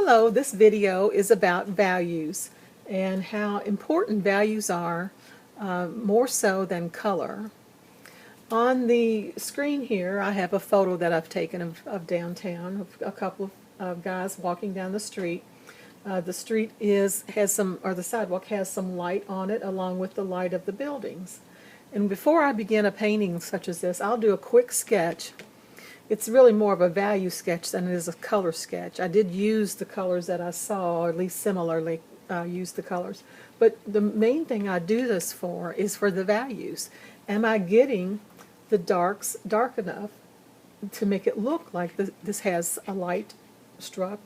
Hello, this video is about values and how important values are, more so than color. On the screen here I have a photo that I've taken of downtown, of a couple of guys walking down the street. The street the sidewalk has some light on it along with the light of the buildings. And before I begin a painting such as this, I'll do a quick sketch. It's really more of a value sketch than it is a color sketch. I did use the colors that I saw, or at least similarly use the colors. But the main thing I do this for is for the values. Am I getting the darks dark enough to make it look like this has a light struck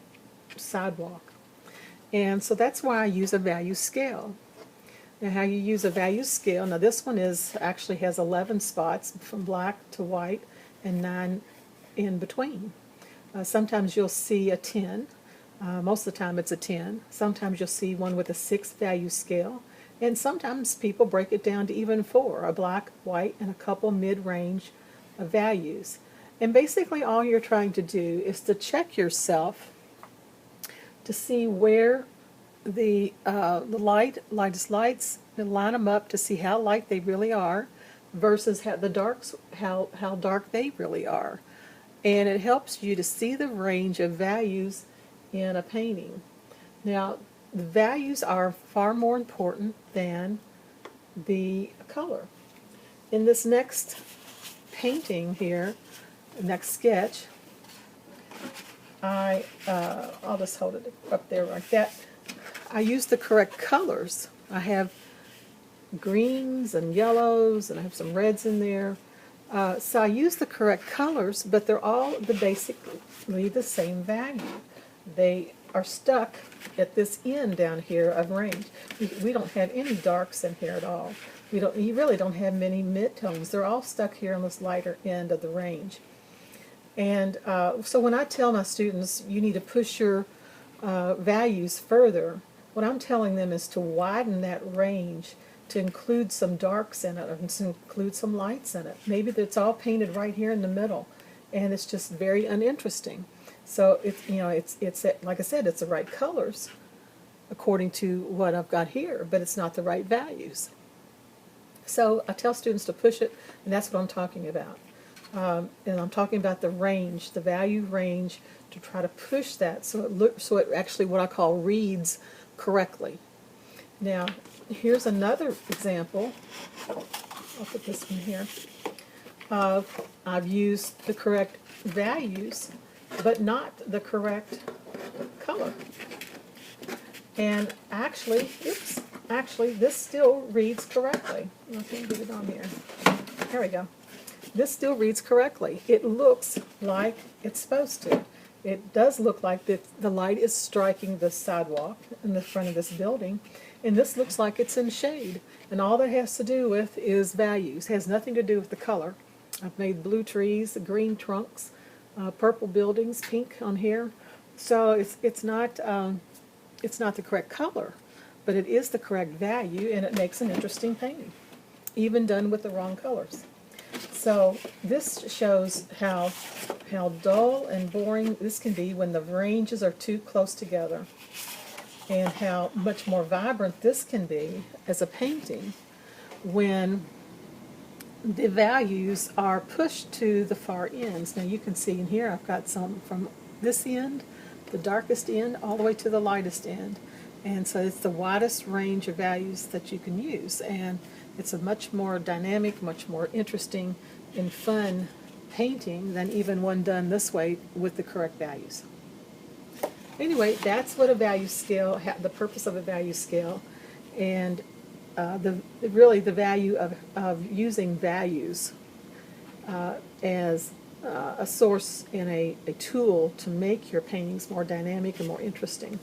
sidewalk? And so that's why I use a value scale. Now how you use a value scale, now this one actually has 11 spots from black to white and 9 in between. Sometimes you'll see a 10. Most of the time it's a 10. Sometimes you'll see one with a 6 value scale. And sometimes people break it down to even 4, a black, white, and a couple mid-range values. And basically all you're trying to do is to check yourself to see where the lightest lights, and line them up to see how light they really are versus how dark they really are. And it helps you to see the range of values in a painting. Now, the values are far more important than the color. In this next painting here, next sketch, I'll just hold it up there like that. I use the correct colors. I have greens and yellows, and I have some reds in there. So I use the correct colors, but they're all basically the same value. They are stuck at this end down here of range. We don't have any darks in here at all. You really don't have many midtones. They're all stuck here on this lighter end of the range. And so when I tell my students you need to push your values further, what I'm telling them is to widen that range, to include some darks in it, or to include some lights in it. Maybe it's all painted right here in the middle, and it's just very uninteresting. So it's like I said, it's the right colors according to what I've got here, but it's not the right values. So I tell students to push it, and that's what I'm talking about. And I'm talking about the range, the value range, to try to push that so it actually what I call reads correctly. Now, here's another example. I'll put this one here. I've used the correct values, but not the correct color. And actually, this still reads correctly. I can't get it on here. There we go. This still reads correctly. It looks like it's supposed to. It does look like the light is striking the sidewalk in the front of this building, and this looks like it's in shade. And all that has to do with is values. It has nothing to do with the color. I've made blue trees, green trunks, purple buildings, pink on here. So it's not the correct color, but it is the correct value, and it makes an interesting painting, even done with the wrong colors. So this shows how dull and boring this can be when the ranges are too close together, and how much more vibrant this can be as a painting when the values are pushed to the far ends. Now you can see in here I've got some from this end, the darkest end, all the way to the lightest end. And so it's the widest range of values that you can use, and it's a much more dynamic, much more interesting and fun painting than even one done this way with the correct values. Anyway, that's what a value scale, the purpose of a value scale, and really the value of using values as a source and a tool to make your paintings more dynamic and more interesting.